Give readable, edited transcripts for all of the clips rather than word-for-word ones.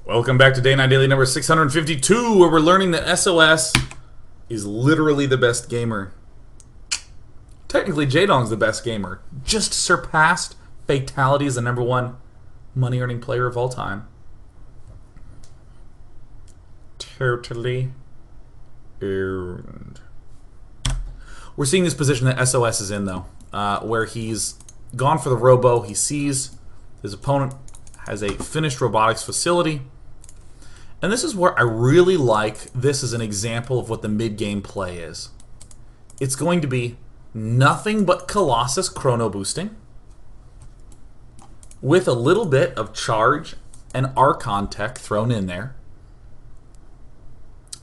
Welcome back to Day 9 Daily number 652, where we're learning that SOS is literally the best gamer. Technically, Jaedong's the best gamer. Just surpassed Fatality as the #1 money-earning player of all time. Totally earned. We're seeing this position that SOS is in, though, where he's gone for the robo. He sees his opponent has a finished robotics facility. And this is where I really like this as an example of what the mid-game play is. It's going to be nothing but Colossus chrono boosting with a little bit of charge and Archon tech thrown in there.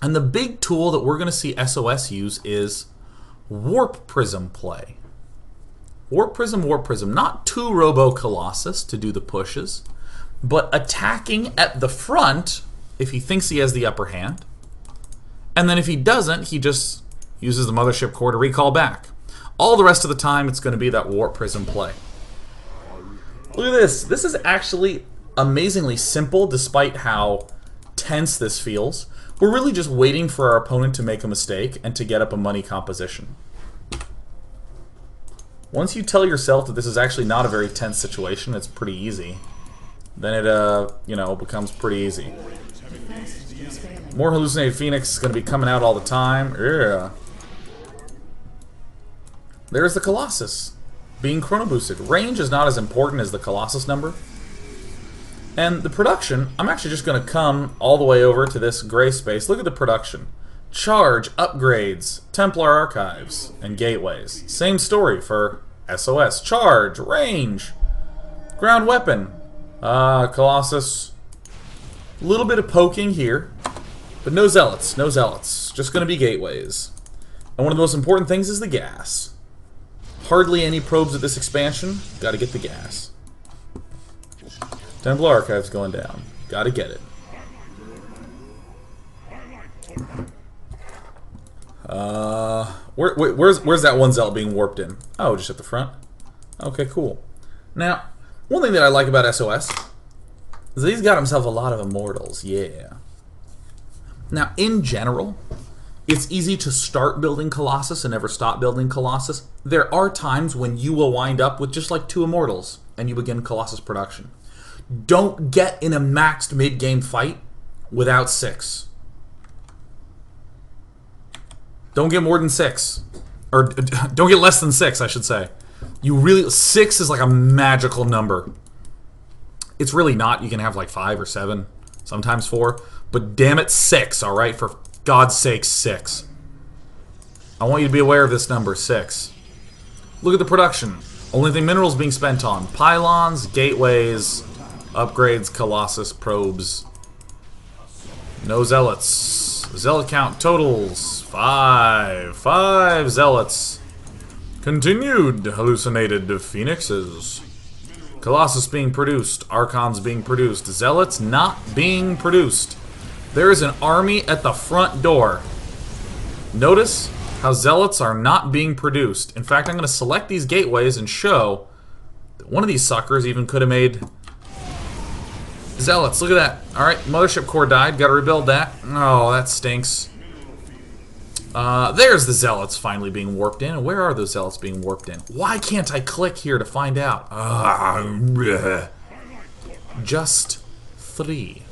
And the big tool that we're going to see SOS use is Warp Prism play. Warp Prism, Warp Prism. Not two Robo Colossus to do the pushes, but attacking at the front if he thinks he has the upper hand. And then if he doesn't, he just uses the Mothership Core to recall back. All the rest of the time, it's going to be that Warp Prism play. Look at this. This is actually amazingly simple, despite how tense this feels. We're really just waiting for our opponent to make a mistake and to get up a money composition. Once you tell yourself that this is actually not a very tense situation, it's pretty easy, then it, becomes pretty easy. More Hallucinated Phoenix is going to be coming out all the time. Yeah. There's the Colossus being chrono boosted. Range is not as important as the Colossus number. And the production, I'm actually just going to come all the way over to this gray space. Look at the production. Charge, upgrades, Templar Archives, and gateways. Same story for SOS. Charge, range, ground weapon, Colossus. A little bit of poking here, but no zealots, no zealots. Just going to be gateways. And one of the most important things is the gas. Hardly any probes at this expansion. Got to get the gas. Templar Archives going down. Got to get it. Where's that one zealot being warped in? Oh, just at the front. Okay, cool. Now, one thing that I like about SOS is that he's got himself a lot of immortals. Yeah. Now, in general, it's easy to start building Colossus and never stop building Colossus. There are times when you will wind up with just like 2 immortals and you begin Colossus production. Don't get in a maxed mid-game fight without 6. Don't get more than 6. Or don't get less than 6, I should say. 6 is like a magical number. It's really not. You can have like 5 or 7, sometimes 4. But damn it, 6, alright? For God's sake, 6. I want you to be aware of this number, 6. Look at the production. Only thing minerals being spent on. Pylons, gateways, upgrades, Colossus, probes. No zealots. Zealot count totals 5. 5 zealots. Continued hallucinated phoenixes. Colossus being produced. Archons being produced. Zealots not being produced. There is an army at the front door. Notice how zealots are not being produced. In fact, I'm going to select these gateways and show that one of these suckers even could have made zealots. Look at that. Alright, Mothership Core died. Got to rebuild that. Oh, that stinks. There's the zealots finally being warped in. Where are those zealots being warped in? Why can't I click here to find out? Just 3.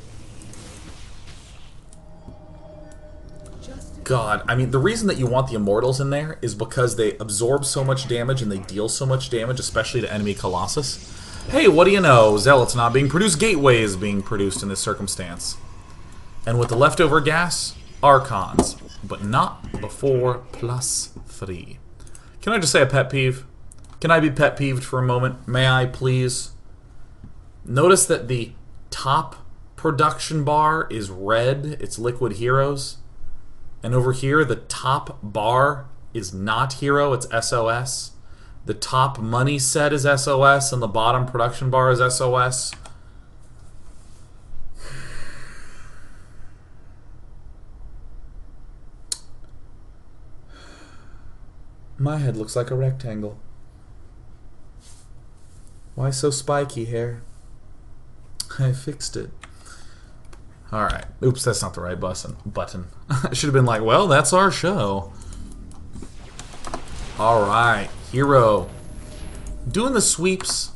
God, I mean, the reason that you want the immortals in there is because they absorb so much damage and they deal so much damage, especially to enemy Colossus. Hey, what do you know? Zealots not being produced, gateways being produced in this circumstance. And with the leftover gas, Archons. But not before +3. Can I just say a pet peeve? Can I be pet peeved for a moment? May I, please? Notice that the top production bar is red. It's LiquidHero's. And over here, the top bar is not hero. It's SOS. The top money set is SOS, and the bottom production bar is SOS. My head looks like a rectangle. Why so spiky hair? I fixed it. Alright. Oops, that's not the right button. I should have been like, well, that's our show. Alright. Hero. Doing the sweeps.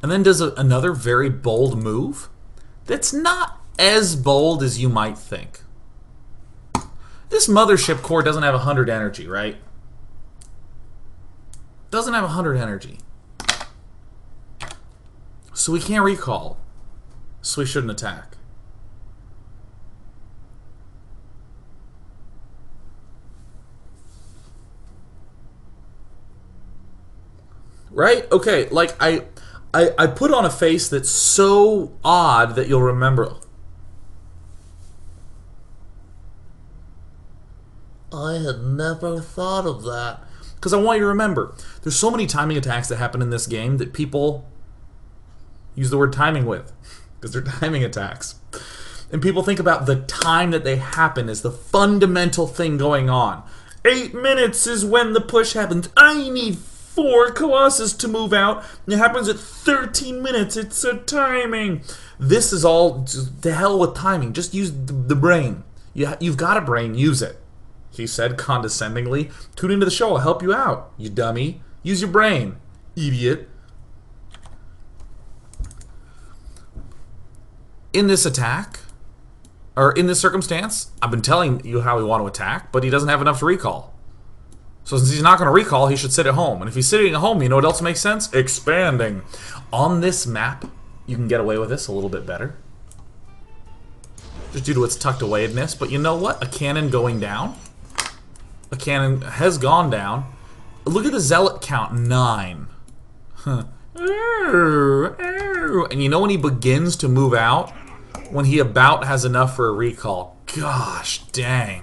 And then does another very bold move. That's not as bold as you might think. This mothership core doesn't have 100 energy, right? Doesn't have 100 energy. So we can't recall. So we shouldn't attack. Right? Okay, like I put on a face that's so odd that you'll remember. I had never thought of that. Because I want you to remember, there's so many timing attacks that happen in this game that people use the word timing with. Because they're timing attacks. And people think about the time that they happen as the fundamental thing going on. 8 minutes is when the push happens. I need 4 Colossus to move out. It happens at 13 minutes. It's a timing. This is all just to hell with timing. Just use the brain. You've got a brain. Use it. He said condescendingly. Tune into the show. I'll help you out, you dummy. Use your brain, idiot. In this attack, or in this circumstance, I've been telling you how we want to attack, but he doesn't have enough to recall. So since he's not going to recall, he should sit at home. And if he's sitting at home, you know what else makes sense? Expanding. On this map, you can get away with this a little bit better. Just due to its tucked awayedness. But you know what? A cannon going down. A cannon has gone down. Look at the zealot count, 9. Huh. And you know when he begins to move out? When he about has enough for a recall. Gosh dang.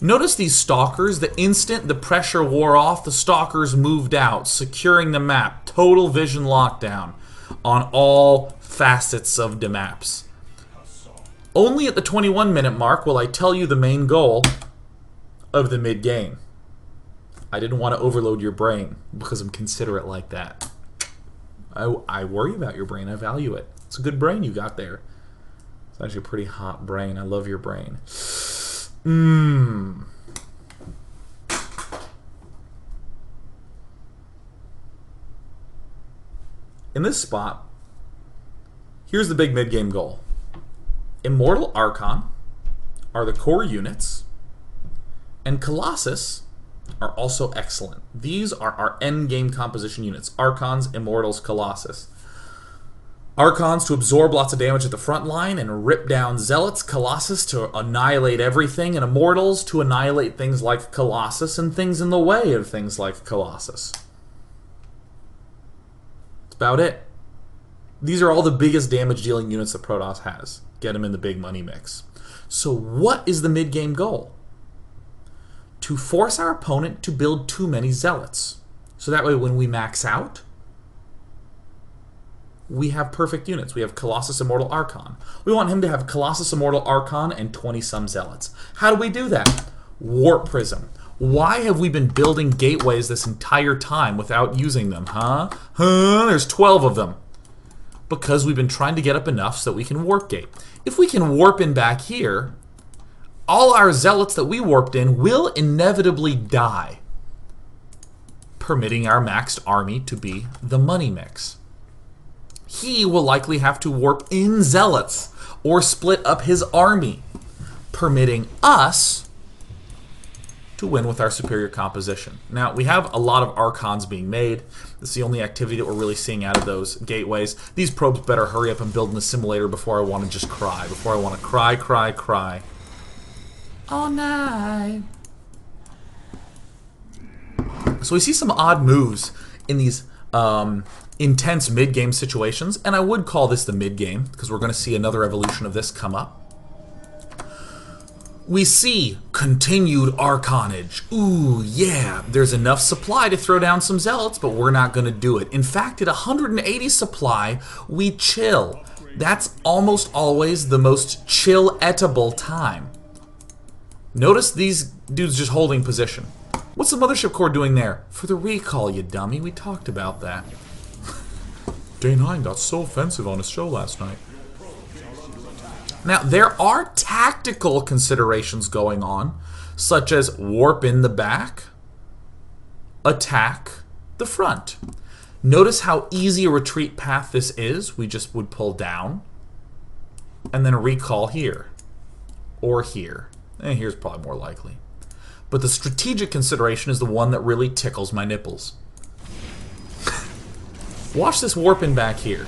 Notice these stalkers. The instant the pressure wore off, the stalkers moved out, securing the map. Total vision lockdown on all facets of the maps. Only at the 21-minute mark will I tell you the main goal of the mid-game. I didn't want to overload your brain because I'm considerate like that. I worry about your brain. I value it. It's a good brain you got there. It's actually a pretty hot brain. I love your brain. In this spot, here's the big mid-game goal. Immortal Archon are the core units, and Colossus are also excellent. These are our end-game composition units. Archons, Immortals, Colossus. Archons to absorb lots of damage at the front line and rip down Zealots. Colossus to annihilate everything. And Immortals to annihilate things like Colossus and things in the way of things like Colossus. That's about it. These are all the biggest damage-dealing units that Protoss has. Get them in the big money mix. So what is the mid-game goal? To force our opponent to build too many Zealots. So that way when we max out, we have perfect units. We have Colossus, Immortal, Archon. We want him to have Colossus, Immortal, Archon, and 20-some Zealots. How do we do that? Warp Prism. Why have we been building gateways this entire time without using them, huh? There's 12 of them. Because we've been trying to get up enough so that we can warp gate. If we can warp in back here, all our Zealots that we warped in will inevitably die, permitting our maxed army to be the money mix. He will likely have to warp in Zealots or split up his army, permitting us to win with our superior composition. Now, we have a lot of Archons being made. This is the only activity that we're really seeing out of those gateways. These probes better hurry up and build in the simulator before I want to just cry. Before I want to cry, cry, cry. All night. So we see some odd moves in these intense mid-game situations, and I would call this the mid-game because we're going to see another evolution of this come up. We see continued Archonage. Ooh, yeah, there's enough supply to throw down some Zealots, but we're not going to do it. In fact, at 180 supply, we chill. That's almost always the most chill-etable time. Notice these dudes just holding position. What's the Mothership Core doing there? For the recall, you dummy. We talked about that. Day 9 got so offensive on his show last night. Now, there are tactical considerations going on, such as warp in the back, attack the front. Notice how easy a retreat path this is. We just would pull down, and then recall here, or here. And here's probably more likely. But the strategic consideration is the one that really tickles my nipples. Watch this warp in back here.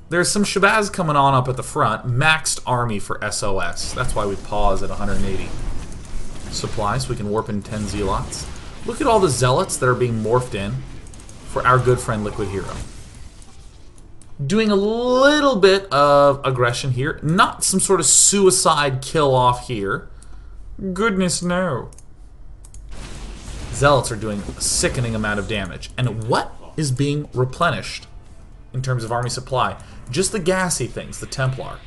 There's some Shabazz coming on up at the front. Maxed army for SOS. That's why we pause at 180 supplies. We can warp in 10 Zealots. Look at all the Zealots that are being morphed in for our good friend LiquidHero. Doing a little bit of aggression here. Not some sort of suicide kill off here. Goodness no. Zealots are doing a sickening amount of damage. And what is being replenished in terms of army supply? Just the gassy things, the Templar.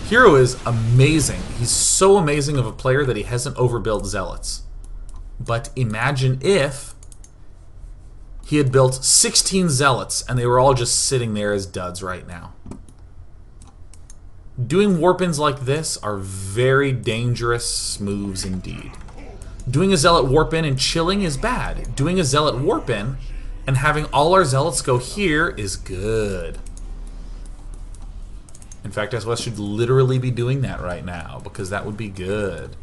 Hero is amazing. He's so amazing of a player that he hasn't overbuilt Zealots. But imagine if he had built 16 Zealots and they were all just sitting there as duds right now. Doing warp-ins like this are very dangerous moves indeed. Doing a Zealot warp-in and chilling is bad. Doing a Zealot warp-in and having all our Zealots go here is good. In fact, SOS should literally be doing that right now, because that would be good.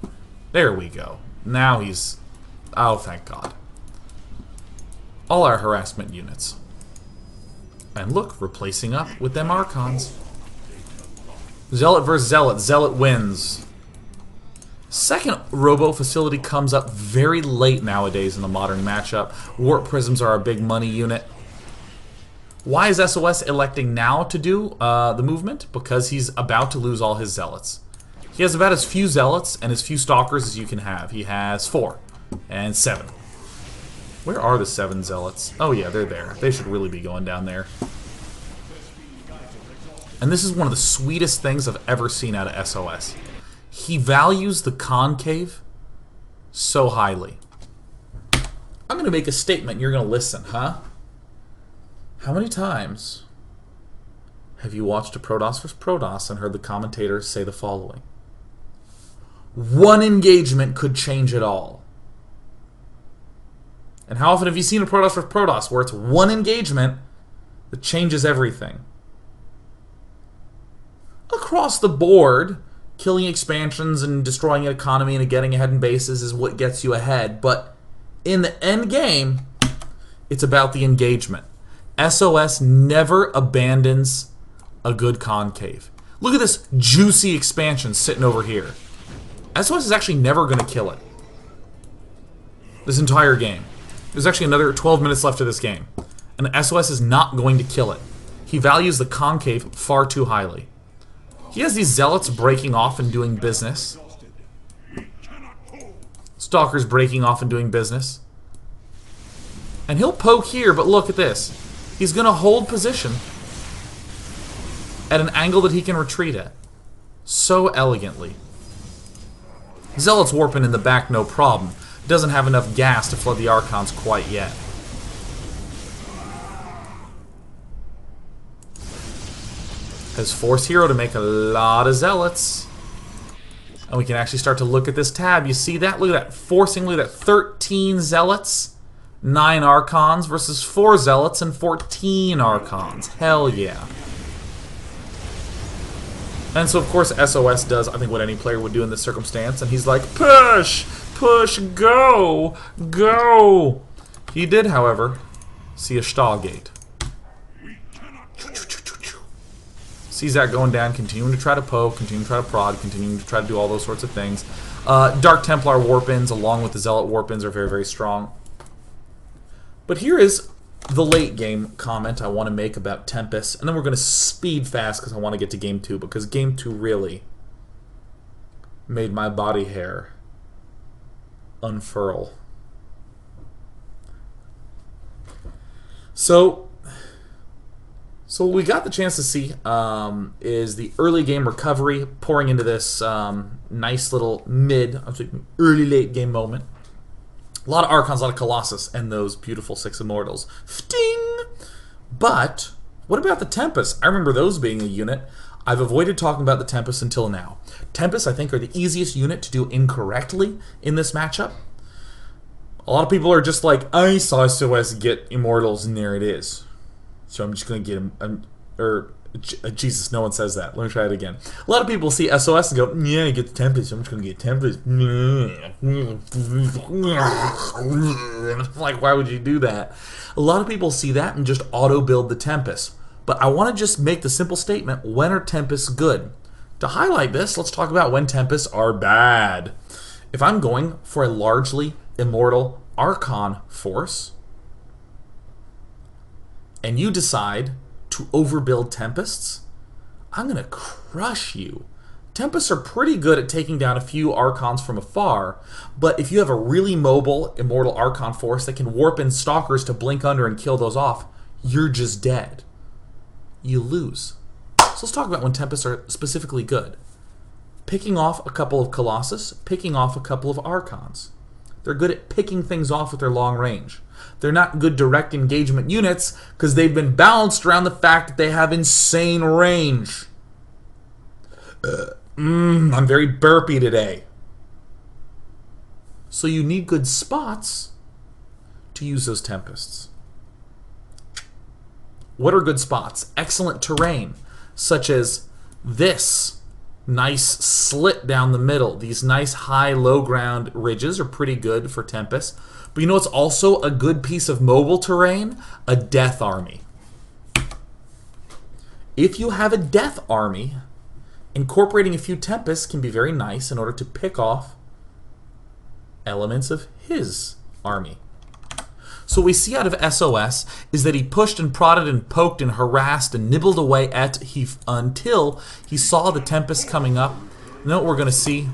There we go. Now he's... Oh, thank God. All our harassment units. And look, replacing up with them Archons. Zealot versus Zealot. Zealot wins. Second Robo facility comes up very late nowadays in the modern matchup. Warp Prisms are a big money unit. Why is SOS electing now to do the movement? Because he's about to lose all his Zealots. He has about as few Zealots and as few Stalkers as you can have. He has 4 and 7. Where are the 7 Zealots? Oh yeah, they're there. They should really be going down there. And this is one of the sweetest things I've ever seen out of SOS. He values the concave so highly. I'm going to make a statement and you're going to listen, huh? How many times have you watched a Protoss vs. Protoss and heard the commentators say the following? One engagement could change it all. And how often have you seen a Protoss vs. Protoss where it's one engagement that changes everything? Across the board, killing expansions and destroying an economy and getting ahead in bases is what gets you ahead. But in the end game, it's about the engagement. SOS never abandons a good concave. Look at this juicy expansion sitting over here. SOS is actually never going to kill it. This entire game. There's actually another 12 minutes left of this game. And SOS is not going to kill it. He values the concave far too highly. He has these Zealots breaking off and doing business. Stalkers breaking off and doing business. And he'll poke here, but look at this. He's going to hold position at an angle that he can retreat at. So elegantly. Zealots warping in the back, no problem. Doesn't have enough gas to flood the Archons quite yet. Has forced Hero to make a lot of Zealots. And we can actually start to look at this tab. You see that? Look at that. Forcing, look at that. 13 Zealots, 9 Archons versus 4 Zealots and 14 Archons. Hell yeah. And so, of course, SOS does, I think, what any player would do in this circumstance. And he's like, push! Push! Go! Go! He did, however, see a Stahlgate. Sees that going down, continuing to try to poke, continuing to try to prod, continuing to try to do all those sorts of things. Dark Templar warp-ins along with the Zealot warp-ins are very, very strong. But here is the late game comment I want to make about Tempest, and then we're going to speed fast because I want to get to Game 2, because Game 2 really made my body hair unfurl. So, So what we got the chance to see is the early game recovery pouring into this nice little early late game moment. A lot of Archons, a lot of Colossus, and those beautiful 6 Immortals. Sting! But what about the Tempest? I remember those being a unit. I've avoided talking about the Tempest until now. Tempests, I think, are the easiest unit to do incorrectly in this matchup. A lot of people are just like, I saw sOs get Immortals, and there it is. So I'm just going to get him, Jesus, no one says that. Let me try it again. A lot of people see sOs and go, yeah, I get the Tempest, so I'm just going to get Tempest. Like, why would you do that? A lot of people see that and just auto-build the Tempest. But I want to just make the simple statement, when are Tempests good? To highlight this, let's talk about when Tempests are bad. If I'm going for a largely immortal Archon force, and you decide to overbuild Tempests, I'm going to crush you. Tempests are pretty good at taking down a few Archons from afar, but if you have a really mobile Immortal Archon force that can warp in Stalkers to blink under and kill those off, you're just dead. You lose. So let's talk about when Tempests are specifically good. Picking off a couple of Colossus, picking off a couple of Archons. They're good at picking things off with their long range. They're not good direct engagement units because they've been balanced around the fact that they have insane range. I'm very burpy today. So you need good spots to use those Tempests. What are good spots? Excellent terrain, such as this nice slit down the middle. These nice high low ground ridges are pretty good for Tempest. But you know what's also a good piece of mobile terrain? A Death Army. If you have a Death Army, incorporating a few Tempests can be very nice in order to pick off elements of his army. So what we see out of sOs is that he pushed and prodded and poked and harassed and nibbled away at until he saw the Tempest coming up. And then what we're going to see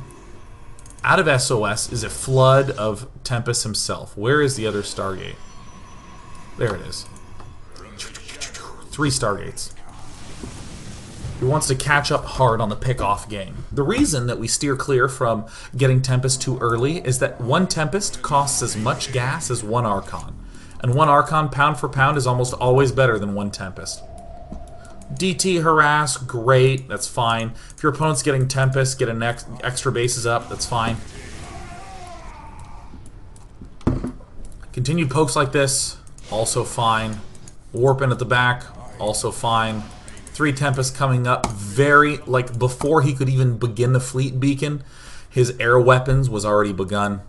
out of sOs is a flood of Tempest himself. Where is the other Stargate? There it is. 3 Stargates. He wants to catch up hard on the pick-off game. The reason that we steer clear from getting Tempest too early is that 1 Tempest costs as much gas as 1 Archon. And 1 Archon, pound for pound, is almost always better than 1 Tempest. DT harass, great, that's fine. If your opponent's getting Tempest, get an extra bases up, that's fine. Continued pokes like this, also fine. Warp in at the back, also fine. 3 Tempests coming up like before he could even begin the fleet beacon, his air weapons was already begun.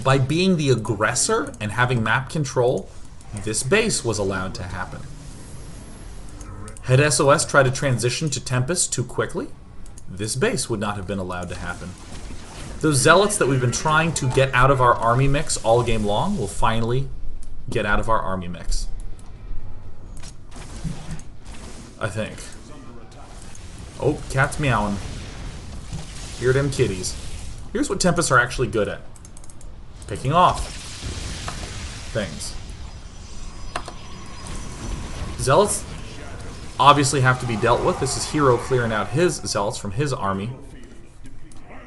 By being the aggressor and having map control, this base was allowed to happen. Had sOs tried to transition to Tempest too quickly, this base would not have been allowed to happen. Those Zealots that we've been trying to get out of our army mix all game long will finally get out of our army mix. I think. Oh, cat's meowing. Hear them kitties. Here's what Tempests are actually good at. Picking off things. Zealots obviously have to be dealt with. This is Hero clearing out his Zealots from his army.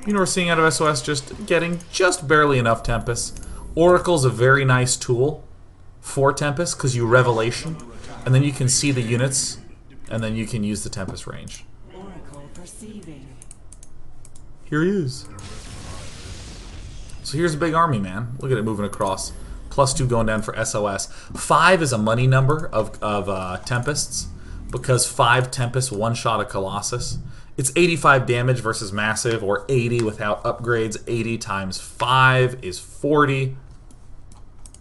You know, we're seeing out of sOs just getting just barely enough Tempests. Oracle's a very nice tool for Tempest because you Revelation, and then you can see the units, and then you can use the Tempest range. Here he is. So here's a big army, man. Look at it moving across. +2 going down for sOs. 5 is a money number of Tempests because 5 Tempests one-shot a Colossus. It's 85 damage versus massive, or 80 without upgrades. 80 times 5 is 40.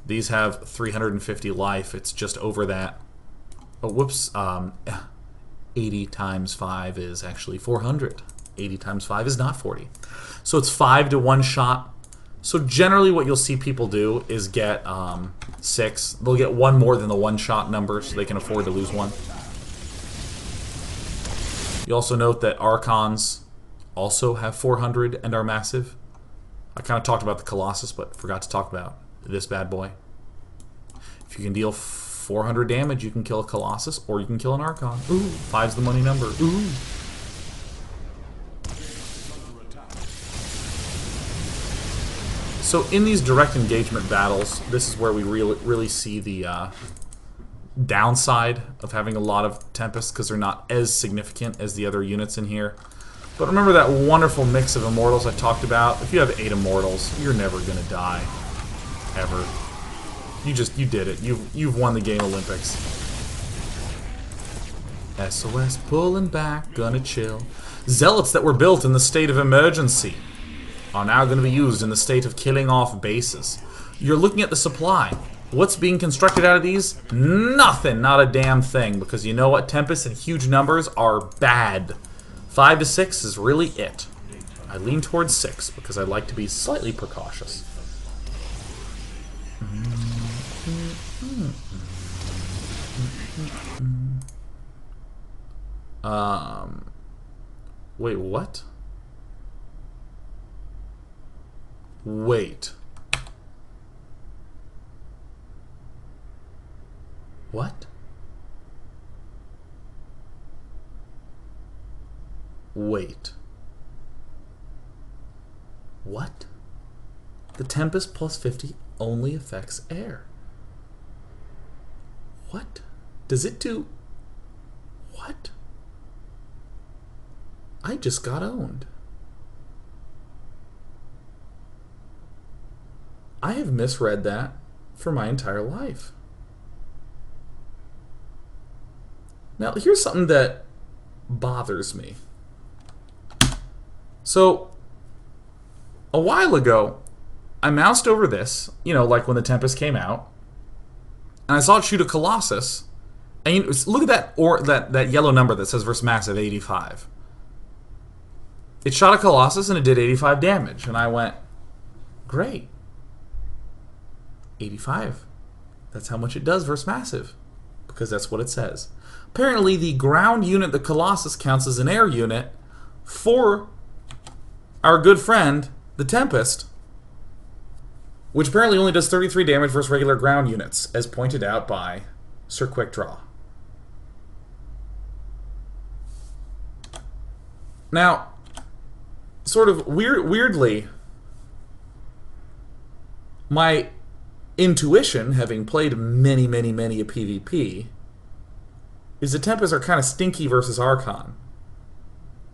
These have 350 life. It's just over that. Oh, whoops. 80 times 5 is actually 400. 80 times 5 is not 40. So it's 5 to 1 shot. So generally what you'll see people do is get 6. They'll get 1 more than the 1-shot number so they can afford to lose 1. You also note that Archons also have 400 and are massive. I kind of talked about the Colossus, but forgot to talk about this bad boy. If you can deal 400 damage, you can kill a Colossus, or you can kill an Archon. Ooh, 5's the money number. Ooh. So in these direct engagement battles, this is where we really see the downside of having a lot of Tempests, because they're not as significant as the other units in here. But remember that wonderful mix of Immortals I talked about? If you have 8 Immortals, you're never going to die. Ever. You did it. You've won the Game Olympics. SOS pulling back, gonna chill. Zealots that were built in the state of emergency are now going to be used in the state of killing off bases. You're looking at the supply. What's being constructed out of these? Nothing, not a damn thing, because you know what? Tempests in huge numbers are bad. 5 to 6 is really it. I lean towards 6 because I like to be slightly precautious. Wait, what? Wait. What? Wait. What? The Tempest plus 50 only affects air. What? Does it do... What? I just got owned. I have misread that for my entire life. Now, here's something that bothers me. So, a while ago, I moused over this, you know, like when the Tempest came out, and I saw it shoot a Colossus, and you know, look at that yellow number that says versus massive 85. It shot a Colossus and it did 85 damage, and I went, great. 85. That's how much it does versus massive, because that's what it says. Apparently, the ground unit, the Colossus, counts as an air unit for our good friend, the Tempest, which apparently only does 33 damage versus regular ground units, as pointed out by Sir Quick Draw. Now, sort of weirdly, my intuition, having played many a PvP, is the Tempests are kind of stinky versus Archon.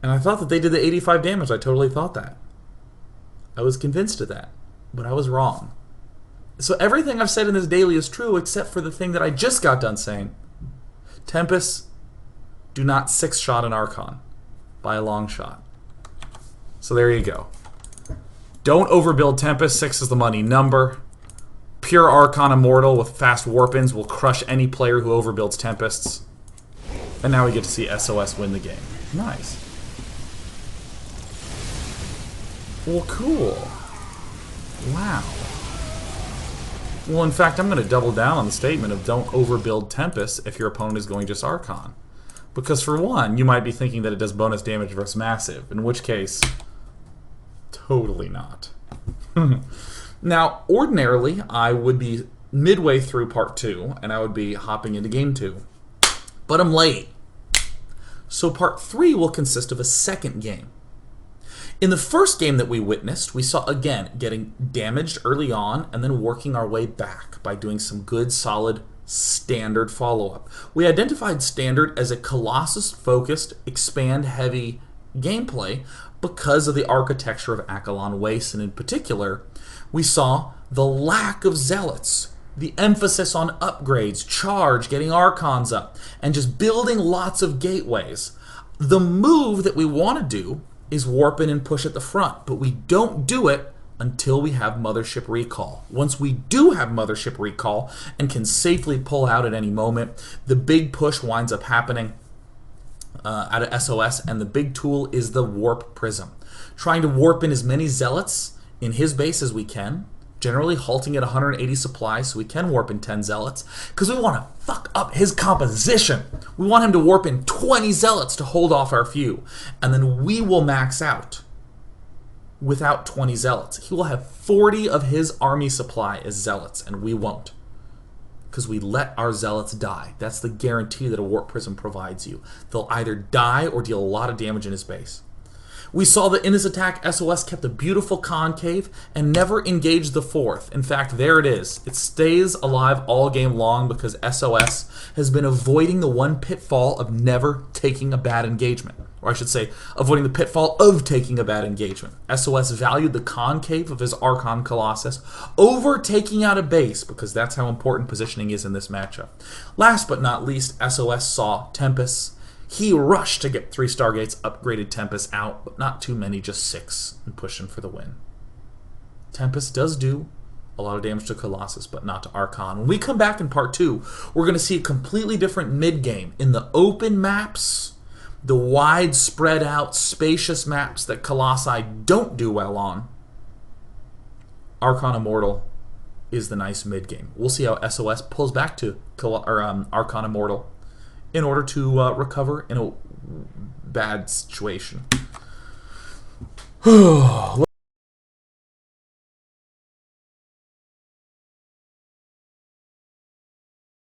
And I thought that they did the 85 damage. I totally thought that. I was convinced of that. But I was wrong. So everything I've said in this daily is true, except for the thing that I just got done saying. Tempests do not 6-shot an Archon. By a long shot. So there you go. Don't overbuild Tempest. 6 is the money number. Pure Archon Immortal with fast warp-ins will crush any player who overbuilds Tempests. And now we get to see SOS win the game. Nice. Well, cool. Wow. Well, in fact, I'm going to double down on the statement of don't overbuild Tempests if your opponent is going just Archon. Because for one, you might be thinking that it does bonus damage versus massive, in which case, totally not. Now, ordinarily, I would be midway through part 2, and I would be hopping into game 2. But I'm late. So part 3 will consist of a second game. In the first game that we witnessed, we saw, again, getting damaged early on and then working our way back by doing some good, solid, standard follow-up. We identified standard as a Colossus-focused, expand-heavy gameplay because of the architecture of Acheron Waste, and in particular, we saw the lack of zealots, the emphasis on upgrades, charge, getting Archons up, and just building lots of gateways. The move that we want to do is warp in and push at the front, but we don't do it until we have Mothership Recall. Once we do have Mothership Recall and can safely pull out at any moment, the big push winds up happening out of SOS, and the big tool is the Warp Prism. Trying to warp in as many Zealots in his base as we can, generally halting at 180 supplies so we can warp in 10 Zealots, because we want to fuck up his composition. We want him to warp in 20 Zealots to hold off our few, and then we will max out without 20 zealots. He will have 40 of his army supply as zealots, and we won't. Because we let our zealots die. That's the guarantee that a warp prism provides you. They'll either die or deal a lot of damage in his base. We saw that in his attack, SOS kept a beautiful concave and never engaged the fourth. In fact, there it is. It stays alive all game long because SOS has been avoiding the one pitfall of never taking a bad engagement. Or I should say, avoiding the pitfall of taking a bad engagement. SOS valued the concave of his Archon Colossus over taking out a base because that's how important positioning is in this matchup. Last but not least, SOS saw Tempest. He rushed to get 3 Stargates, upgraded Tempest out, but not too many, just 6, and pushing for the win. Tempest does do a lot of damage to Colossus, but not to Archon. When we come back in part 2, we're going to see a completely different mid-game. In the open maps, the wide, spread out, spacious maps that Colossi don't do well on, Archon Immortal is the nice mid-game. We'll see how SOS pulls back to Archon Immortal in order to recover in a bad situation.